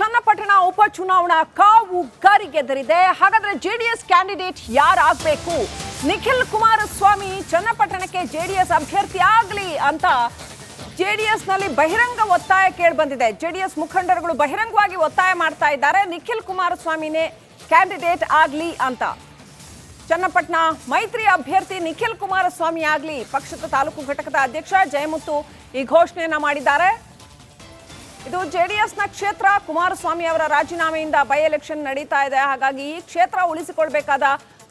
ಚನ್ನಪಟ್ಟಣ ಉಪಚುನಾವಣಾ ಕಾವು ಗರಿಗೆದರಿದೆ. ಹಾಗಾದ್ರೆ ಜೆಡಿಎಸ್ ಕ್ಯಾಂಡಿಡೇಟ್ ಯಾರಾಗಬೇಕು? ನಿಖಿಲ್ ಕುಮಾರಸ್ವಾಮಿ ಚನ್ನಪಟ್ಟಣಕ್ಕೆ ಜೆಡಿಎಸ್ ಅಭ್ಯರ್ಥಿ ಆಗಲಿ ಅಂತ ಜೆಡಿಎಸ್ ನಲ್ಲಿ ಬಹಿರಂಗ ಒತ್ತಾಯ ಕೇಳಿ ಬಂದಿದೆ. ಜೆಡಿಎಸ್ ಮುಖಂಡರುಗಳು ಬಹಿರಂಗವಾಗಿ ಒತ್ತಾಯ ಮಾಡ್ತಾ ಇದ್ದಾರೆ, ನಿಖಿಲ್ ಕುಮಾರಸ್ವಾಮಿನೇ ಕ್ಯಾಂಡಿಡೇಟ್ ಆಗಲಿ ಅಂತ. ಚನ್ನಪಟ್ಟಣ ಮೈತ್ರಿ ಅಭ್ಯರ್ಥಿ ನಿಖಿಲ್ ಕುಮಾರಸ್ವಾಮಿ ಆಗಲಿ ಪಕ್ಷದ ತಾಲೂಕು ಘಟಕದ ಅಧ್ಯಕ್ಷ ಜಯಮುತ್ತು ಈ ಘೋಷಣೆಯನ್ನ ಮಾಡಿದ್ದಾರೆ. ಇದು ಜೆಡಿಎಸ್ನ ಕ್ಷೇತ್ರ. ಕುಮಾರಸ್ವಾಮಿ ಅವರ ರಾಜೀನಾಮೆಯಿಂದ ಬೈ ಎಲೆಕ್ಷನ್ ನಡೀತಾ ಇದೆ. ಹಾಗಾಗಿ ಈ ಕ್ಷೇತ್ರ ಉಳಿಸಿಕೊಳ್ಬೇಕಾದ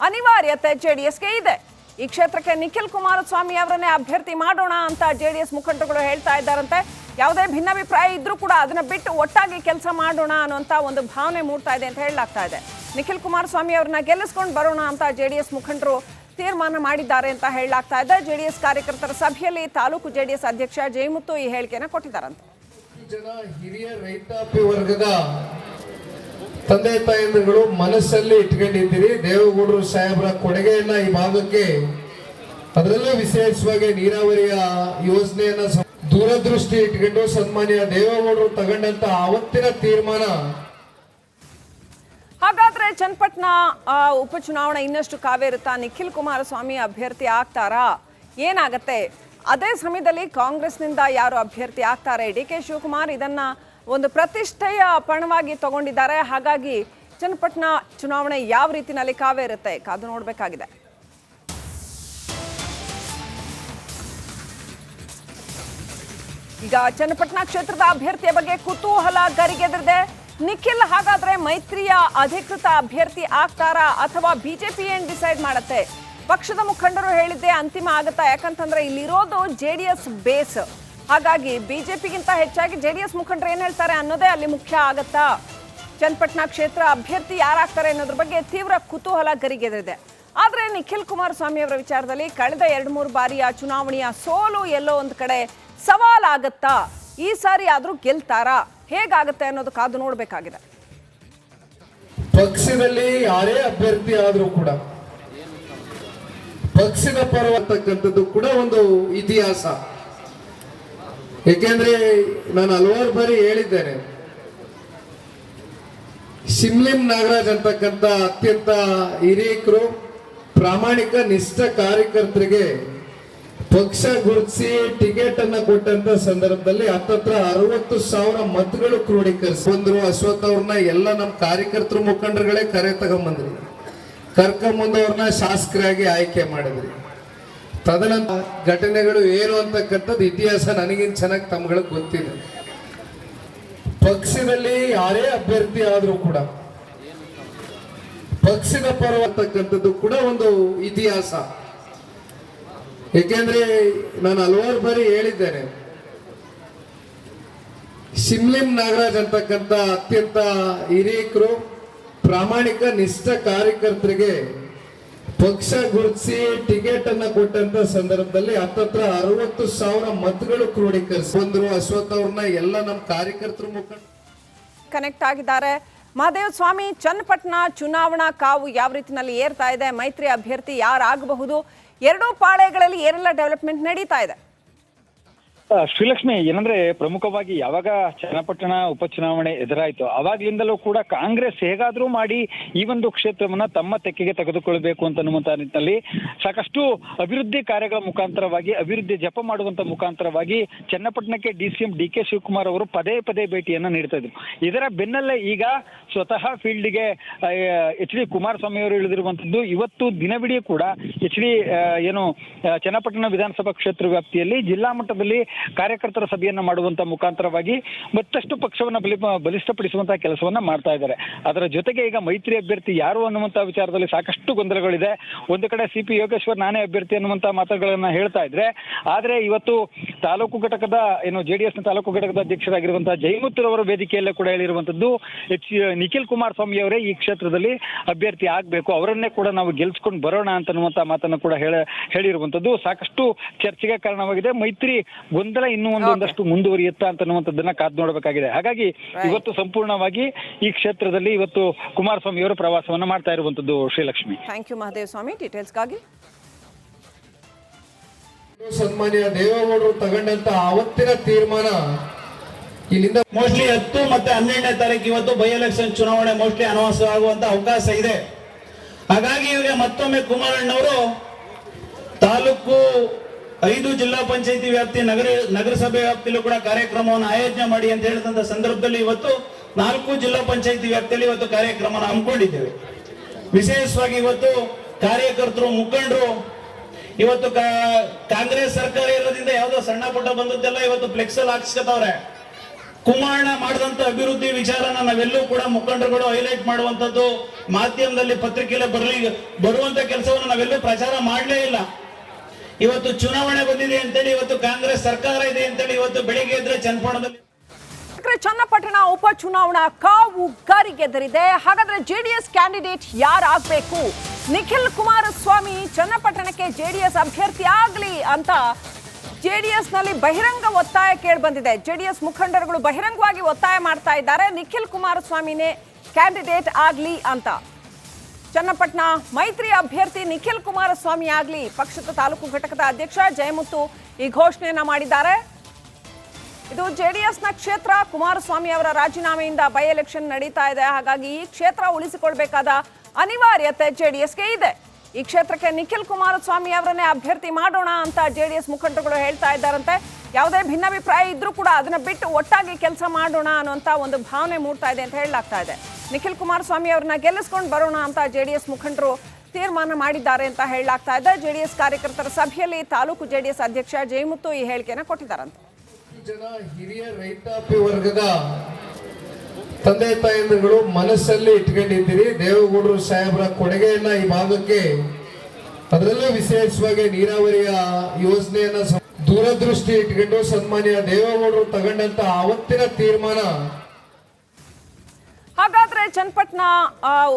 ಅನಿವಾರ್ಯತೆ ಜೆಡಿಎಸ್ಗೆ ಇದೆ. ಈ ಕ್ಷೇತ್ರಕ್ಕೆ ನಿಖಿಲ್ ಕುಮಾರಸ್ವಾಮಿ ಅವರನ್ನೇ ಅಭ್ಯರ್ಥಿ ಮಾಡೋಣ ಅಂತ ಜೆಡಿಎಸ್ ಮುಖಂಡರುಗಳು ಹೇಳ್ತಾ ಇದ್ದಾರಂತೆ. ಯಾವುದೇ ಭಿನ್ನಾಭಿಪ್ರಾಯ ಇದ್ರೂ ಕೂಡ ಅದನ್ನ ಬಿಟ್ಟು ಒಟ್ಟಾಗಿ ಕೆಲಸ ಮಾಡೋಣ ಅನ್ನುವಂಥ ಒಂದು ಭಾವನೆ ಮೂಡ್ತಾ ಇದೆ ಅಂತ ಹೇಳಲಾಗ್ತಾ ಇದೆ. ನಿಖಿಲ್ ಕುಮಾರಸ್ವಾಮಿ ಅವ್ರನ್ನ ಗೆಲ್ಲಿಸ್ಕೊಂಡು ಬರೋಣ ಅಂತ ಜೆಡಿಎಸ್ ಮುಖಂಡರು ತೀರ್ಮಾನ ಮಾಡಿದ್ದಾರೆ ಅಂತ ಹೇಳಲಾಗ್ತಾ ಇದೆ. ಜೆಡಿಎಸ್ ಕಾರ್ಯಕರ್ತರ ಸಭೆಯಲ್ಲಿ ತಾಲೂಕು ಜೆಡಿಎಸ್ ಅಧ್ಯಕ್ಷ ಜಯಮುತ್ತು ಈ ಹೇಳಿಕೆಯನ್ನು ಕೊಟ್ಟಿದ್ದಾರಂತೆ. ಜನ ಹಿರಿಯ ರೈತಾಪಿ ವರ್ಗದ ತಂದೆ ತಾಯಂದಿರುಗಳು ಮನಸ್ಸಲ್ಲಿ ಇಟ್ಕೊಂಡಿದ್ದೀರಿ. ದೇವೇಗೌಡರು ಸಾಹೇಬರ ಕೊಡುಗೆಯನ್ನ ಈ ಭಾಗಕ್ಕೆ, ಅದರಲ್ಲೂ ವಿಶೇಷವಾಗಿ ನೀರಾವರಿಯ ಯೋಜನೆಯನ್ನ ದೂರದೃಷ್ಟಿ ಇಟ್ಕೊಂಡು ಸನ್ಮಾನ್ಯ ದೇವೇಗೌಡರು ತಗೊಂಡಂತ ಅವತ್ತಿನ ತೀರ್ಮಾನ. ಹಾಗಾದ್ರೆ ಚನ್ನಪಟ್ಟಣ ಉಪಚುನಾವಣೆ ಇನ್ನಷ್ಟು ಕಾವೇರುತ್ತಾ? ನಿಖಿಲ್ ಕುಮಾರಸ್ವಾಮಿ ಅಭ್ಯರ್ಥಿ ಆಗ್ತಾರಾ? ಏನಾಗತ್ತೆ? ಅದೇ ಸಮಯದಲ್ಲಿ ಕಾಂಗ್ರೆಸ್ನಿಂದ ಯಾರು ಅಭ್ಯರ್ಥಿ ಆಗ್ತಾರೆ? ಡಿ.ಕೆ. ಶಿವಕುಮಾರ್ ಇದನ್ನ ಒಂದು ಪ್ರತಿಷ್ಠೆಯ ಪಣವಾಗಿ ತಗೊಂಡಿದ್ದಾರೆ. ಹಾಗಾಗಿ ಚನ್ನಪಟ್ಟಣ ಚುನಾವಣೆ ಯಾವ ರೀತಿಯಲ್ಲಿ ಕಾವೇರುತ್ತೆ ಕಾದು ನೋಡಬೇಕಾಗಿದೆ. ಈಗ ಚನ್ನಪಟ್ಟಣ ಕ್ಷೇತ್ರದ ಅಭ್ಯರ್ಥಿಯ ಬಗ್ಗೆ ಕುತೂಹಲ ಗರಿಗೆದರಿದೆ. ನಿಖಿಲ್ ಹಾಗಾದ್ರೆ ಮೈತ್ರಿಯ ಅಧಿಕೃತ ಅಭ್ಯರ್ಥಿ ಆಗ್ತಾರಾ ಅಥವಾ ಬಿಜೆಪಿ ಏನ್ ಡಿಸೈಡ್ ಮಾಡುತ್ತೆ? ಪಕ್ಷದ ಮುಖಂಡರು ಹೇಳಿದ್ದೆ ಅಂತಿಮ ಆಗುತ್ತಾ? ಯಾಕಂತಂದ್ರೆ ಇಲ್ಲಿರೋದು ಜೆಡಿಎಸ್ ಬೇಸ್. ಹಾಗಾಗಿ ಬಿಜೆಪಿಗಿಂತ ಹೆಚ್ಚಾಗಿ ಜೆಡಿಎಸ್ ಮುಖಂಡರು ಏನ್ ಹೇಳ್ತಾರೆ ಅನ್ನೋದೇ ಅಲ್ಲಿ ಮುಖ್ಯ ಆಗತ್ತಾ? ಚನ್ನಪಟ್ಟಣ ಕ್ಷೇತ್ರ ಅಭ್ಯರ್ಥಿ ಯಾರಾಗ್ತಾರೆ ಅನ್ನೋದ್ರ ಬಗ್ಗೆ ತೀವ್ರ ಕುತೂಹಲ ಗರಿಗೆದರಿದೆ. ಆದ್ರೆ ನಿಖಿಲ್ ಕುಮಾರಸ್ವಾಮಿ ಅವರ ವಿಚಾರದಲ್ಲಿ ಕಳೆದ 2-3 ಬಾರಿಯ ಚುನಾವಣೆಯ ಸೋಲು ಎಲ್ಲೋ ಒಂದು ಕಡೆ ಸವಾಲಾಗತ್ತಾ? ಈ ಸಾರಿ ಆದ್ರೂ ಗೆಲ್ತಾರಾ? ಹೇಗಾಗತ್ತೆ ಅನ್ನೋದು ಕಾದು ನೋಡ್ಬೇಕಾಗಿದೆ. ಪಕ್ಷದಲ್ಲಿ ಯಾರೇ ಅಭ್ಯರ್ಥಿ ಆದ್ರೂ ಕೂಡ ಪಕ್ಷದ ಪರವರ್ತಕ್ಕಂಥದ್ದು ಕೂಡ ಒಂದು ಇತಿಹಾಸ. ಏಕೆಂದ್ರೆ ನಾನು ಹಲವಾರು ಬಾರಿ ಹೇಳಿದ್ದೇನೆ, ಶಿಮ್ಲಿಂ ನಾಗರಾಜ್ ಅಂತಕ್ಕಂಥ ಅತ್ಯಂತ ಹಿರಿಯಕರು, ಪ್ರಾಮಾಣಿಕ ನಿಷ್ಠ ಕಾರ್ಯಕರ್ತರಿಗೆ ಪಕ್ಷ ಗುರುತಿಸಿ ಟಿಕೆಟ್ ಅನ್ನ ಕೊಟ್ಟಂತ ಸಂದರ್ಭದಲ್ಲಿ ಹತ್ತತ್ರ 60,000 ಮತಗಳು ಕ್ರೋಢೀಕರಿಸಿ ಬಂದ್ರು. ಅಶ್ವಥ್ ಅವ್ರನ್ನ ಎಲ್ಲ ನಮ್ಮ ಕಾರ್ಯಕರ್ತರು ಮುಖಂಡರುಗಳೇ ಕರೆ ತಗೊಂಬಂದ್ರಿ, ಕರ್ಕೊಂಬಂದವ್ರನ್ನ ಶಾಸಕರಾಗಿ ಆಯ್ಕೆ ಮಾಡಿದ್ರಿ. ತದನಂತರ ಘಟನೆಗಳು ಏನು ಅಂತಕ್ಕಂಥದ್ದು ಇತಿಹಾಸ ನನಗಿನ್ ಚೆನ್ನಾಗಿ ತಮ್ಗಳಿಗೆ ಗೊತ್ತಿದೆ. ಪಕ್ಷದಲ್ಲಿ ಯಾರೇ ಅಭ್ಯರ್ಥಿ ಆದ್ರೂ ಕೂಡ ಪಕ್ಷದ ಪರವರ್ತಕ್ಕಂಥದ್ದು ಕೂಡ ಒಂದು ಇತಿಹಾಸ. ಏಕೆಂದ್ರೆ ನಾನು ಹಲವಾರು ಬಾರಿ ಹೇಳಿದ್ದೇನೆ, ಶಿಮ್ಲಿಂ ನಾಗರಾಜ್ ಅಂತಕ್ಕಂಥ ಅತ್ಯಂತ ಹಿರಿಯಕರು, ಪ್ರಾಮಾಣಿಕ ನಿಷ್ಠ ಕಾರ್ಯಕರ್ತರಿಗೆ ಪಕ್ಷ ಗುರುತಿಸಿ ಟಿಕೆಟ್ ಅನ್ನ ಕೊಟ್ಟಂತ ಸಂದರ್ಭದಲ್ಲಿ ಹತ್ತತ್ರ 60,000 ಮತಗಳು ಕ್ರೋಢೀಕರಿಸಿ ಬಂದ್ರು. ಅಶ್ವಥ್ ಅವ್ರನ್ನ ಎಲ್ಲ ನಮ್ಮ ಕಾರ್ಯಕರ್ತರು ಮುಖಂಡ ಕನೆಕ್ಟ್ ಆಗಿದ್ದಾರೆ. ಮಹದೇವ ಸ್ವಾಮಿ, ಚನ್ನಪಟ್ಟಣ ಚುನಾವಣಾ ಕಾವು ಯಾವ ರೀತಿಯಲ್ಲಿ ಏರ್ತಾ ಇದೆ? ಮೈತ್ರಿ ಅಭ್ಯರ್ಥಿ ಯಾರಾಗಬಹುದು? ಎರಡೂ ಪಾಳೆಗಳಲ್ಲಿ ಏನೆಲ್ಲ ಡೆವಲಪ್ಮೆಂಟ್ ನಡೀತಾ ಇದೆ? ಶ್ರೀಲಕ್ಷ್ಮಿ, ಏನಂದ್ರೆ ಪ್ರಮುಖವಾಗಿ ಯಾವಾಗ ಚನ್ನಪಟ್ಟಣ ಉಪಚುನಾವಣೆ ಎದುರಾಯಿತು ಅವಾಗ್ಲಿಂದಲೂ ಕೂಡ ಕಾಂಗ್ರೆಸ್ ಹೇಗಾದ್ರೂ ಮಾಡಿ ಈ ಒಂದು ಕ್ಷೇತ್ರವನ್ನ ತಮ್ಮ ತೆಕ್ಕೆಗೆ ತೆಗೆದುಕೊಳ್ಬೇಕು ಅಂತನ್ನುವಂತ ನಿಟ್ಟಿನಲ್ಲಿ ಸಾಕಷ್ಟು ಅಭಿವೃದ್ಧಿ ಕಾರ್ಯಗಳ ಮುಖಾಂತರವಾಗಿ, ಅಭಿವೃದ್ಧಿ ಜಪ ಮಾಡುವಂತ ಮುಖಾಂತರವಾಗಿ ಚನ್ನಪಟ್ಟಣಕ್ಕೆ ಡಿ.ಸಿ.ಎಂ ಡಿ.ಕೆ. ಶಿವಕುಮಾರ್ ಅವರು ಪದೇ ಪದೇ ಭೇಟಿಯನ್ನ ನೀಡ್ತಾ ಇದ್ರು. ಇದರ ಬೆನ್ನಲ್ಲೇ ಈಗ ಸ್ವತಃ ಫೀಲ್ಡ್ಗೆ ಎಚ್.ಡಿ. ಕುಮಾರಸ್ವಾಮಿ ಅವರು ಇಳಿದಿರುವಂತದ್ದು. ಇವತ್ತು ದಿನವಿಡೀ ಕೂಡ ಎಚ್.ಡಿ. ಚನ್ನಪಟ್ಟಣ ವಿಧಾನಸಭಾ ಕ್ಷೇತ್ರ ವ್ಯಾಪ್ತಿಯಲ್ಲಿ ಜಿಲ್ಲಾ ಮಟ್ಟದಲ್ಲಿ ಕಾರ್ಯಕರ್ತರ ಸಭೆಯನ್ನ ಮಾಡುವಂತ ಮುಖಾಂತರವಾಗಿ ಮತ್ತಷ್ಟು ಪಕ್ಷವನ್ನ ಬಲಿಷ್ಠಪಡಿಸುವಂತಹ ಕೆಲಸವನ್ನ ಮಾಡ್ತಾ ಇದ್ದಾರೆ. ಅದರ ಜೊತೆಗೆ ಈಗ ಮೈತ್ರಿ ಅಭ್ಯರ್ಥಿ ಯಾರು ಅನ್ನುವಂತ ವಿಚಾರದಲ್ಲಿ ಸಾಕಷ್ಟು ಗೊಂದಲಗಳಿದೆ. ಒಂದು ಕಡೆ ಸಿ.ಪಿ. ಯೋಗೇಶ್ವರ್ ನಾನೇ ಅಭ್ಯರ್ಥಿ ಅನ್ನುವಂತ ಮಾತುಗಳನ್ನ ಹೇಳ್ತಾ ಇದ್ರೆ, ಆದ್ರೆ ಇವತ್ತು ತಾಲೂಕು ಘಟಕದ ಜೆಡಿಎಸ್ ನ ತಾಲೂಕು ಘಟಕದ ಅಧ್ಯಕ್ಷರಾಗಿರುವಂತಹ ಜಯಮುತ್ತುರವರ ವೇದಿಕೆಯಲ್ಲೇ ಕೂಡ ಹೇಳಿರುವಂತದ್ದು, ನಿಖಿಲ್ ಕುಮಾರಸ್ವಾಮಿ ಅವರೇ ಈ ಕ್ಷೇತ್ರದಲ್ಲಿ ಅಭ್ಯರ್ಥಿ ಆಗ್ಬೇಕು, ಅವರನ್ನೇ ಕೂಡ ನಾವು ಗೆಲ್ಸ್ಕೊಂಡು ಬರೋಣ ಅಂತನ್ನುವಂತ ಮಾತನ್ನು ಕೂಡ ಹೇಳಿರುವಂತದ್ದು ಸಾಕಷ್ಟು ಚರ್ಚೆಗೆ ಕಾರಣವಾಗಿದೆ. ಮೈತ್ರಿ ಗೊಂದಲ ಇನ್ನೂ ಒಂದೊಂದಷ್ಟು ಮುಂದುವರಿಯುತ್ತಾ ಅಂತನ್ನುವಂಥದ್ದನ್ನ ಕಾದು ನೋಡಬೇಕಾಗಿದೆ. ಹಾಗಾಗಿ ಇವತ್ತು ಸಂಪೂರ್ಣವಾಗಿ ಈ ಕ್ಷೇತ್ರದಲ್ಲಿ ಇವತ್ತು ಕುಮಾರಸ್ವಾಮಿ ಅವರು ಪ್ರವಾಸವನ್ನ ಮಾಡ್ತಾ ಇರುವಂತದ್ದು. ಶ್ರೀಲಕ್ಷ್ಮಿ, ಥ್ಯಾಂಕ್ ಯು ಮಹದೇವ ಸ್ವಾಮಿ. ಡೀಟೇಲ್ಸ್ಗಾಗಿ ಸನ್ಮಾನ್ಯ ದೇವೇಗೌಡರು ತಗೊಂಡಂತ ಅವತ್ತಿನ ತೀರ್ಮಾನ ಇಲ್ಲಿಂದ ಮೋಸ್ಟ್ಲಿ 10 ಮತ್ತೆ 12ನೇ ತಾರೀಕು ಇವತ್ತು ಬೈ ಎಲೆಕ್ಷನ್ ಚುನಾವಣೆ ಮೋಸ್ಟ್ಲಿ ಅನೌನ್ಸ್ ಆಗುವಂತ ಅವಕಾಶ ಇದೆ. ಹಾಗಾಗಿ ಇವಾಗ ಮತ್ತೊಮ್ಮೆ ಕುಮಾರಣ್ಣವರು ತಾಲೂಕು 5 ಜಿಲ್ಲಾ ಪಂಚಾಯತಿ ವ್ಯಾಪ್ತಿ ನಗರಸಭೆ ವ್ಯಾಪ್ತಿಯಲ್ಲೂ ಕೂಡ ಕಾರ್ಯಕ್ರಮವನ್ನು ಆಯೋಜನೆ ಮಾಡಿ ಅಂತ ಹೇಳಿದಂತ ಸಂದರ್ಭದಲ್ಲಿ ಇವತ್ತು 4 ಜಿಲ್ಲಾ ಪಂಚಾಯತಿ ವ್ಯಾಪ್ತಿಯಲ್ಲಿ ಇವತ್ತು ಕಾರ್ಯಕ್ರಮನ ಹಮ್ಮಿಕೊಂಡಿದ್ದೇವೆ. ವಿಶೇಷವಾಗಿ ಇವತ್ತು ಕಾರ್ಯಕರ್ತರು ಮುಖಂಡರು ಇವತ್ತು ಕಾಂಗ್ರೆಸ್ ಸರ್ಕಾರ ಇರೋದ್ರಿಂದ ಯಾವುದೋ ಸಣ್ಣ ಪುಟ್ಟ ಬಂದದ್ದೆಲ್ಲ ಇವತ್ತು ಫ್ಲೆಕ್ಸಲ್ಲಿ ಹಾಕ್ಸ್ಕೊತವ್ರೆ. ಕುಮಾರಣ್ಣ ಮಾಡಿದಂತ ಅಭಿವೃದ್ಧಿ ವಿಚಾರನ ನಾವೆಲ್ಲೂ ಕೂಡ ಮುಖಂಡರುಗಳು ಹೈಲೈಟ್ ಮಾಡುವಂತದ್ದು, ಮಾಧ್ಯಮದಲ್ಲಿ ಪತ್ರಿಕೆಯಲ್ಲಿ ಬರುವಂತ ಕೆಲಸವನ್ನು ನಾವೆಲ್ಲೂ ಪ್ರಚಾರ ಮಾಡಲೇ ಇಲ್ಲ. ಇವತ್ತು ಚುನಾವಣೆ ಬಂದಿದೆ ಅಂತೇಳಿ, ಇವತ್ತು ಕಾಂಗ್ರೆಸ್ ಸರ್ಕಾರ ಇದೆ ಅಂತೇಳಿ ಇವತ್ತು ಬೆಳಿಗ್ಗೆ ಎದ್ರೆ ಚನ್ನಪಟ್ಟಣದಲ್ಲಿ ಚನ್ನಪಟ್ಟಣ ಉಪಚುನಾವಣಾ ಕಾವು ಗರಿಗೆದರಿದೆ. ಹಾಗಾದ್ರೆ ಜೆಡಿಎಸ್ ಕ್ಯಾಂಡಿಡೇಟ್ ಯಾರಾಗಬೇಕು? ನಿಖಿಲ್ ಕುಮಾರಸ್ವಾಮಿ ಚನ್ನಪಟ್ಟಣಕ್ಕೆ ಜೆಡಿಎಸ್ ಅಭ್ಯರ್ಥಿ ಆಗಲಿ ಅಂತ ಜೆಡಿಎಸ್ ನಲ್ಲಿ ಬಹಿರಂಗ ಒತ್ತಾಯ ಕೇಳಿ ಬಂದಿದೆ. ಜೆಡಿಎಸ್ ಮುಖಂಡರುಗಳು ಬಹಿರಂಗವಾಗಿ ಒತ್ತಾಯ ಮಾಡ್ತಾ ಇದ್ದಾರೆ, ನಿಖಿಲ್ ಕುಮಾರಸ್ವಾಮಿನೇ ಕ್ಯಾಂಡಿಡೇಟ್ ಆಗಲಿ ಅಂತ. ಚನ್ನಪಟ್ಟಣ ಮೈತ್ರಿ ಅಭ್ಯರ್ಥಿ ನಿಖಿಲ್ ಕುಮಾರಸ್ವಾಮಿ ಆಗಲಿ ಪಕ್ಷದ ತಾಲೂಕು ಘಟಕದ ಅಧ್ಯಕ್ಷ ಜಯಮುತ್ತು ಈ ಘೋಷಣೆಯನ್ನ ಮಾಡಿದ್ದಾರೆ. ಇದು ಜೆಡಿಎಸ್ನ ಕ್ಷೇತ್ರ. ಕುಮಾರಸ್ವಾಮಿ ಅವರ ರಾಜೀನಾಮೆಯಿಂದ ಬೈ ಎಲೆಕ್ಷನ್ ನಡೀತಾ ಇದೆ. ಹಾಗಾಗಿ ಈ ಕ್ಷೇತ್ರ ಉಳಿಸಿಕೊಳ್ಬೇಕಾದ ಅನಿವಾರ್ಯತೆ ಜೆಡಿಎಸ್ಗೆ ಇದೆ. ಈ ಕ್ಷೇತ್ರಕ್ಕೆ ನಿಖಿಲ್ ಕುಮಾರಸ್ವಾಮಿ ಅವರನ್ನೇ ಅಭ್ಯರ್ಥಿ ಮಾಡೋಣ ಅಂತ ಜೆಡಿಎಸ್ ಮುಖಂಡರುಗಳು ಹೇಳ್ತಾ ಇದ್ದಾರಂತೆ. ಯಾವುದೇ ಭಿನ್ನಾಭಿಪ್ರಾಯ ಇದ್ರೂ ಕೂಡ ಅದನ್ನ ಬಿಟ್ಟು ಒಟ್ಟಾಗಿ ಕೆಲಸ ಮಾಡೋಣ ಅನ್ನುವಂತ ಒಂದು ಭಾವನೆ ಮೂಡ್ತಾ ಇದೆ ಅಂತ ಹೇಳಲಾಗ್ತಾ ಇದೆ. ನಿಖಿಲ್ ಕುಮಾರಸ್ವಾಮಿ ಅವ್ರನ್ನ ಗೆಲ್ಲಿಸ್ಕೊಂಡು ಬರೋಣ ಅಂತ ಜೆಡಿಎಸ್ ಮುಖಂಡರು ತೀರ್ಮಾನ ಮಾಡಿದ್ದಾರೆ ಅಂತ ಹೇಳಲಾಗ್ತಾ ಇದೆ. ಜೆಡಿಎಸ್ ಕಾರ್ಯಕರ್ತರ ಸಭೆಯಲ್ಲಿ ತಾಲೂಕು ಜೆಡಿಎಸ್ ಅಧ್ಯಕ್ಷ ಜಯಮುತ್ತು ಈ ಹೇಳಿಕೆಯನ್ನು ಕೊಟ್ಟಿದ್ದಾರಂತೆ. ಜನ ಹಿರಿಯ ರೈತಾಪಿ ವರ್ಗದ ತಂದೆ ತಾಯಂದಿರುಗಳು ಮನಸ್ಸಲ್ಲಿ ಇಟ್ಕೊಂಡಿದ್ದೀರಿ. ದೇವೇಗೌಡರು ಸಾಹೇಬರ ಕೊಡುಗೆಯನ್ನ ಈ ಭಾಗಕ್ಕೆ, ಅದರಲ್ಲೂ ವಿಶೇಷವಾಗಿ ನೀರಾವರಿಯ ಯೋಜನೆಯನ್ನ ದೂರದೃಷ್ಟಿ ಇಟ್ಕೊಂಡು ಸನ್ಮಾನ್ಯ ದೇವೇಗೌಡರು ತಗೊಂಡಂತ ಅವತ್ತಿನ ತೀರ್ಮಾನ. ಹಾಗಾದ್ರೆ ಚನ್ನಪಟ್ಟಣ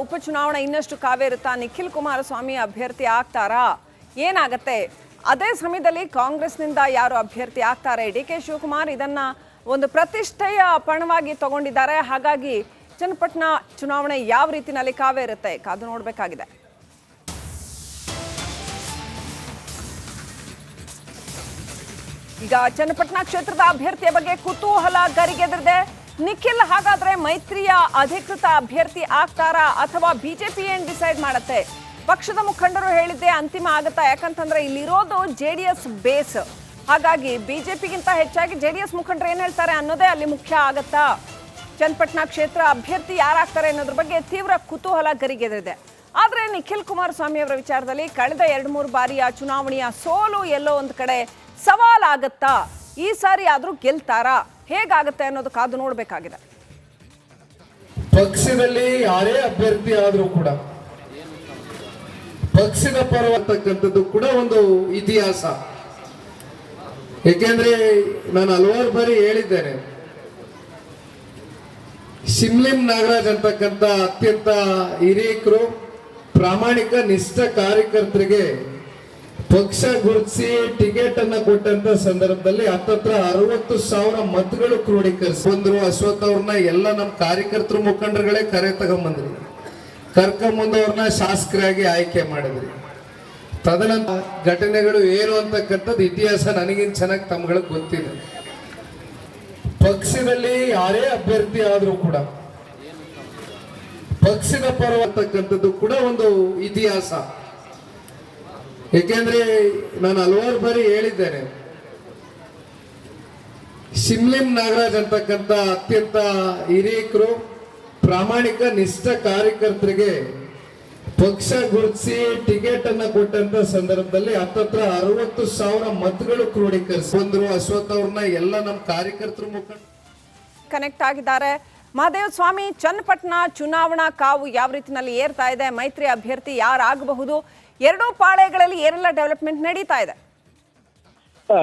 ಉಪಚುನಾವಣೆ ಇನ್ನಷ್ಟು ಕಾವೇರುತ್ತಾ? ನಿಖಿಲ್ ಕುಮಾರಸ್ವಾಮಿ ಅಭ್ಯರ್ಥಿ ಆಗ್ತಾರಾ? ಏನಾಗತ್ತೆ? ಅದೇ ಸಮಯದಲ್ಲಿ ಕಾಂಗ್ರೆಸ್ನಿಂದ ಯಾರು ಅಭ್ಯರ್ಥಿ ಆಗ್ತಾರೆ? ಡಿ ಕೆ ಶಿವಕುಮಾರ್ ಇದನ್ನ ಒಂದು ಪ್ರತಿಷ್ಠೆಯ ಪಣವಾಗಿ ತಗೊಂಡಿದ್ದಾರೆ. ಹಾಗಾಗಿ ಚನ್ನಪಟ್ಟಣ ಚುನಾವಣೆ ಯಾವ ರೀತಿಯಲ್ಲಿ ಕಾವೇರುತ್ತೆ ಕಾದು ನೋಡಬೇಕಾಗಿದೆ. ಈಗ ಚನ್ನಪಟ್ಟಣ ಕ್ಷೇತ್ರದ ಅಭ್ಯರ್ಥಿಯ ಬಗ್ಗೆ ಕುತೂಹಲ ಗರಿಗೆದರಿದೆ. ನಿಖಿಲ್ ಹಾಗಾದ್ರೆ ಮೈತ್ರಿಯ ಅಧಿಕೃತ ಅಭ್ಯರ್ಥಿ ಆಗ್ತಾರಾ ಅಥವಾ ಬಿಜೆಪಿ ಏನ್ ಡಿಸೈಡ್ ಮಾಡುತ್ತೆ? ಪಕ್ಷದ ಮುಖಂಡರು ಹೇಳಿದ್ದೆ ಅಂತಿಮ ಆಗುತ್ತಾ? ಯಾಕಂತಂದ್ರೆ ಇಲ್ಲಿರೋದು ಜೆಡಿಎಸ್ ಬೇಸ್. ಹಾಗಾಗಿ ಬಿಜೆಪಿಗಿಂತ ಹೆಚ್ಚಾಗಿ ಜೆಡಿಎಸ್ ಮುಖಂಡರು ಏನ್ ಹೇಳ್ತಾರೆ ಅನ್ನೋದೇ ಅಲ್ಲಿ ಮುಖ್ಯ ಆಗತ್ತಾ? ಚನ್ನಪಟ್ಟಣ ಕ್ಷೇತ್ರ ಅಭ್ಯರ್ಥಿ ಯಾರಾಗ್ತಾರೆ ಅನ್ನೋದ್ರ ಬಗ್ಗೆ ತೀವ್ರ ಕುತೂಹಲ ಗರಿಗೆದರಿದೆ. ಆದ್ರೆ ನಿಖಿಲ್ ಕುಮಾರಸ್ವಾಮಿ ಅವರ ವಿಚಾರದಲ್ಲಿ ಕಳೆದ 2-3 ಬಾರಿಯ ಚುನಾವಣೆಯ ಸೋಲು ಎಲ್ಲೋ ಒಂದು ಕಡೆ ಸವಾಲಾಗತ್ತಾ? ಈ ಸಾರಿ ಆದ್ರೂ ಗೆಲ್ತಾರಾ? ಹೇಗಾಗತ್ತೆ ಅನ್ನೋದು ಕಾದು ನೋಡ್ಬೇಕಾಗಿದೆ. ಪಕ್ಷದಲ್ಲಿ ಯಾರೇ ಅಭ್ಯರ್ಥಿ ಆದ್ರೂ ಕೂಡ ಪಕ್ಷದ ಪರವಾಗಿರ್ತಕ್ಕಂಥದ್ದು ಕೂಡ ಒಂದು ಇತಿಹಾಸ. ಏಕೆಂದ್ರೆ ನಾನು ಹಲವಾರು ಬಾರಿ ಹೇಳಿದ್ದೇನೆ, ಶಿಮ್ಲಿಂ ನಾಗರಾಜ್ ಅಂತಕ್ಕಂಥ ಅತ್ಯಂತ ಹಿರಿಯಕರು, ಪ್ರಾಮಾಣಿಕ ನಿಷ್ಠ ಕಾರ್ಯಕರ್ತರಿಗೆ ಪಕ್ಷ ಗುರುತಿಸಿ ಟಿಕೆಟ್ ಅನ್ನ ಕೊಟ್ಟಂತ ಸಂದರ್ಭದಲ್ಲಿ ಹತ್ತತ್ರ 60,000 ಮತಗಳು ಕ್ರೋಢೀಕರಿಸಿ ಬಂದ್ರು. ಅಶ್ವಥ್ ಅವ್ರನ್ನ ಎಲ್ಲ ನಮ್ಮ ಕಾರ್ಯಕರ್ತರು ಮುಖಂಡರುಗಳೇ ಕರೆ ತಗೊಂಬಂದ್ರಿ, ಕರ್ಕೊಂಬಂದವ್ರನ್ನ ಶಾಸಕರಾಗಿ ಆಯ್ಕೆ ಮಾಡಿದ್ರಿ. ತದನಂತರ ಘಟನೆಗಳು ಏನು ಅಂತಕ್ಕಂಥದ್ದು ಇತಿಹಾಸ ನನಗಿನ್ ಚೆನ್ನಾಗಿ ತಮ್ಗಳಿಗೆ ಗೊತ್ತಿದೆ. ಪಕ್ಷದಲ್ಲಿ ಯಾರೇ ಅಭ್ಯರ್ಥಿ ಆದ್ರೂ ಕೂಡ ಪಕ್ಷದ ಪರವಾಗಿರ್ತಕ್ಕಂಥದ್ದು ಕೂಡ ಒಂದು ಇತಿಹಾಸ. ಏಕೆಂದ್ರೆ ನಾನು ಹಲವಾರು ಬಾರಿ ಹೇಳಿದ್ದೇನೆ, ಶಿಮ್ಲಿಂ ನಾಗರಾಜ್ ಅಂತಕ್ಕಂಥ ಅತ್ಯಂತ ಹಿರಿಯಕರು, ಪ್ರಾಮಾಣಿಕ ನಿಷ್ಠ ಕಾರ್ಯಕರ್ತರಿಗೆ ಪಕ್ಷ ಗುರುತಿಸಿ ಟಿಕೆಟ್ ಅನ್ನ ಕೊಟ್ಟಂತ ಸಂದರ್ಭದಲ್ಲಿ ಹತ್ತತ್ರ 60,000 ಮತಗಳು ಕ್ರೋಢೀಕರಿಸಿ ಬಂದ್ರು. ಅಶ್ವಥ್ ಅವ್ರನ್ನ ಎಲ್ಲ ನಮ್ಮ ಕಾರ್ಯಕರ್ತರು ಮುಖಂಡ ಕನೆಕ್ಟ್ ಆಗಿದ್ದಾರೆ. ಮಹದೇವ ಸ್ವಾಮಿ, ಚನ್ನಪಟ್ಟಣ ಚುನಾವಣಾ ಕಾವು ಯಾವ ರೀತಿಯಲ್ಲಿ ಏರ್ತಾ ಇದೆ? ಮೈತ್ರಿ ಅಭ್ಯರ್ಥಿ ಯಾರಾಗಬಹುದು? ಎರಡೂ ಪಾಳೆಗಳಲ್ಲಿ ಏನೆಲ್ಲ ಡೆವಲಪ್ಮೆಂಟ್ ನಡೀತಾ ಇದೆ?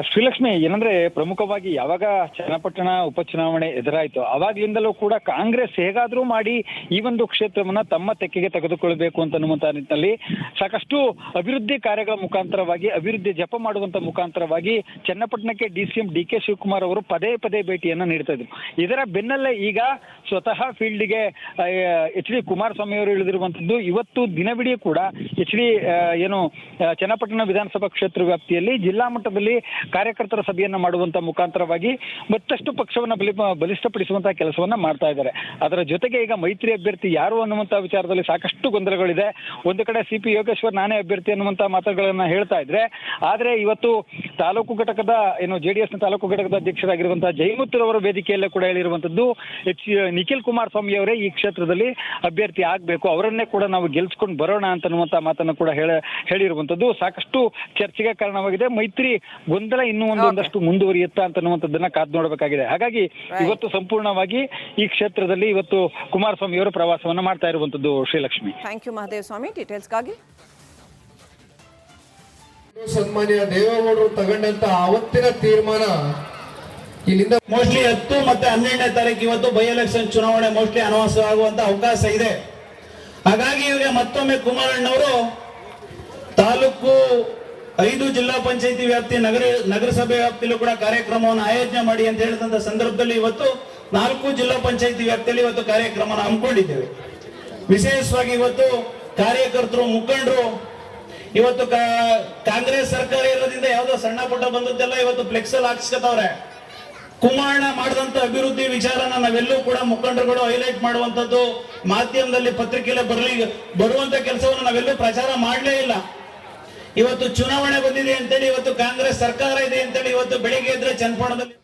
ಶ್ರೀಲಕ್ಷ್ಮಿ, ಏನಂದ್ರೆ ಪ್ರಮುಖವಾಗಿ ಯಾವಾಗ ಚನ್ನಪಟ್ಟಣ ಉಪಚುನಾವಣೆ ಎದುರಾಯಿತು ಅವಾಗ್ಲಿಂದಲೂ ಕೂಡ ಕಾಂಗ್ರೆಸ್ ಹೇಗಾದ್ರೂ ಮಾಡಿ ಈ ಒಂದು ಕ್ಷೇತ್ರವನ್ನ ತಮ್ಮ ತೆಕ್ಕೆಗೆ ತೆಗೆದುಕೊಳ್ಬೇಕು ಅಂತನ್ನುವಂತ ನಿಟ್ಟಿನಲ್ಲಿ ಸಾಕಷ್ಟು ಅಭಿವೃದ್ಧಿ ಕಾರ್ಯಗಳ ಮುಖಾಂತರವಾಗಿ, ಅಭಿವೃದ್ಧಿ ಜಪ ಮಾಡುವಂತ ಮುಖಾಂತರವಾಗಿ ಚನ್ನಪಟ್ಟಣಕ್ಕೆ DCM ಡಿ ಕೆ ಶಿವಕುಮಾರ್ ಅವರು ಪದೇ ಪದೇ ಭೇಟಿಯನ್ನ ನೀಡ್ತಾ ಇದ್ರು. ಇದರ ಬೆನ್ನಲ್ಲೇ ಈಗ ಸ್ವತಃ ಫೀಲ್ಡ್ಗೆ HD ಕುಮಾರಸ್ವಾಮಿ ಅವರು ಇಳಿದಿರುವಂತದ್ದು. ಇವತ್ತು ದಿನವಿಡೀ ಕೂಡ HD ಚನ್ನಪಟ್ಟಣ ವಿಧಾನಸಭಾ ಕ್ಷೇತ್ರ ವ್ಯಾಪ್ತಿಯಲ್ಲಿ ಜಿಲ್ಲಾ ಮಟ್ಟದಲ್ಲಿ ಕಾರ್ಯಕರ್ತರ ಸಭೆಯನ್ನ ಮಾಡುವಂತ ಮುಖಾಂತರವಾಗಿ ಮತ್ತಷ್ಟು ಪಕ್ಷವನ್ನ ಬಲಿಷ್ಠಪಡಿಸುವಂತಹ ಕೆಲಸವನ್ನ ಮಾಡ್ತಾ ಇದ್ದಾರೆ. ಅದರ ಜೊತೆಗೆ ಈಗ ಮೈತ್ರಿ ಅಭ್ಯರ್ಥಿ ಯಾರು ಅನ್ನುವಂತ ವಿಚಾರದಲ್ಲಿ ಸಾಕಷ್ಟು ಗೊಂದಲಗಳಿದೆ. ಒಂದು ಕಡೆ CP ಯೋಗೇಶ್ವರ್ ನಾನೇ ಅಭ್ಯರ್ಥಿ ಅನ್ನುವಂತ ಮಾತುಗಳನ್ನ ಹೇಳ್ತಾ ಇದ್ರೆ, ಆದ್ರೆ ಇವತ್ತು ತಾಲೂಕು ಘಟಕದ JDS ನ ತಾಲೂಕು ಘಟಕದ ಅಧ್ಯಕ್ಷರಾಗಿರುವಂತಹ ಜಯಮುತ್ತೂರ್ ಅವರ ವೇದಿಕೆಯಲ್ಲೇ ಕೂಡ ಹೇಳಿರುವಂತದ್ದು ನಿಖಿಲ್ ಕುಮಾರಸ್ವಾಮಿ ಅವರೇ ಈ ಕ್ಷೇತ್ರದಲ್ಲಿ ಅಭ್ಯರ್ಥಿ ಆಗ್ಬೇಕು, ಅವರನ್ನೇ ಕೂಡ ನಾವು ಗೆಲ್ಸ್ಕೊಂಡು ಬರೋಣ ಅಂತನ್ನುವಂತ ಮಾತನ್ನು ಕೂಡ ಹೇಳಿರುವಂತದ್ದು ಸಾಕಷ್ಟು ಚರ್ಚೆಗೆ ಕಾರಣವಾಗಿದೆ. ಮೈತ್ರಿ ಗೊಂದಲ ಇನ್ನೂ ಒಂದಷ್ಟು ಮುಂದುವರಿಯುತ್ತಾ ಅಂತನ್ನುವಂಥದ್ದನ್ನ ಕಾದು ನೋಡಬೇಕಾಗಿದೆ. ಹಾಗಾಗಿ ಇವತ್ತು ಸಂಪೂರ್ಣವಾಗಿ ಈ ಕ್ಷೇತ್ರದಲ್ಲಿ ಇವತ್ತು ಕುಮಾರಸ್ವಾಮಿ ಅವರು ಪ್ರವಾಸವನ್ನ ಮಾಡ್ತಾ ಇರುವಂತದ್ದು. ಶ್ರೀಲಕ್ಷ್ಮಿ, ಥ್ಯಾಂಕ್ ಯು ಮಹದೇವ್ ಸ್ವಾಮಿ. ಡೀಟೇಲ್ಸ್ಗಾಗಿ ಸನ್ಮಾನ್ಯ ದೇವೇಗೌಡರು ತಗೊಂಡಂತ ಅವತ್ತಿನ ತೀರ್ಮಾನ ಇಲ್ಲಿಂದ ಮೋಸ್ಟ್ಲಿ 10 ಮತ್ತೆ 12ನೇ ತಾರೀಕು ಇವತ್ತು ಬೈ ಎಲೆಕ್ಷನ್ ಚುನಾವಣೆ ಮೋಸ್ಟ್ಲಿ ಅನೌನ್ಸ್ ಆಗುವಂತ ಅವಕಾಶ ಇದೆ. ಹಾಗಾಗಿ ಈಗ ಮತ್ತೊಮ್ಮೆ ಕುಮಾರಣ್ಣವರು ತಾಲೂಕು 5 ಜಿಲ್ಲಾ ಪಂಚಾಯತಿ ವ್ಯಾಪ್ತಿ ನಗರಸಭೆ ವ್ಯಾಪ್ತಿಯಲ್ಲೂ ಕೂಡ ಕಾರ್ಯಕ್ರಮವನ್ನು ಆಯೋಜನೆ ಮಾಡಿ ಅಂತ ಹೇಳಿದಂತ ಸಂದರ್ಭದಲ್ಲಿ ಇವತ್ತು 4 ಜಿಲ್ಲಾ ಪಂಚಾಯತಿ ವ್ಯಾಪ್ತಿಯಲ್ಲಿ ಇವತ್ತು ಕಾರ್ಯಕ್ರಮನ ಹಮ್ಮಿಕೊಂಡಿದ್ದೇವೆ. ವಿಶೇಷವಾಗಿ ಇವತ್ತು ಕಾರ್ಯಕರ್ತರು, ಮುಖಂಡರು ಇವತ್ತು ಕಾಂಗ್ರೆಸ್ ಸರ್ಕಾರ ಇರೋದ್ರಿಂದ ಯಾವುದೋ ಸಣ್ಣ ಪುಟ್ಟ ಬಂದದ್ದೆಲ್ಲ ಇವತ್ತು ಫ್ಲೆಕ್ಸ್ ಅಲ್ಲಿ ಹಾಕ್ಸ್ಕೊತವ್ರೆ. ಕುಮಾರಣ್ಣ ಮಾಡಿದಂತ ಅಭಿವೃದ್ಧಿ ವಿಚಾರನ ನಾವೆಲ್ಲೂ ಕೂಡ ಮುಖಂಡರುಗಳು ಹೈಲೈಟ್ ಮಾಡುವಂತದ್ದು, ಮಾಧ್ಯಮದಲ್ಲಿ ಪತ್ರಿಕೆಯಲ್ಲಿ ಬರುವಂತ ಕೆಲಸವನ್ನು ನಾವೆಲ್ಲೂ ಪ್ರಚಾರ ಮಾಡಲೇ ಇಲ್ಲ. ಇವತ್ತು ಚುನಾವಣೆ ಬಂದಿದೆ ಅಂತೇಳಿ, ಇವತ್ತು ಕಾಂಗ್ರೆಸ್ ಸರ್ಕಾರ ಇದೆ ಅಂತೇಳಿ ಇವತ್ತು ಬೆಳಿಗ್ಗೆ ಎದ್ರೆ ಚನ್ನಪಟ್ಟಣದಲ್ಲಿ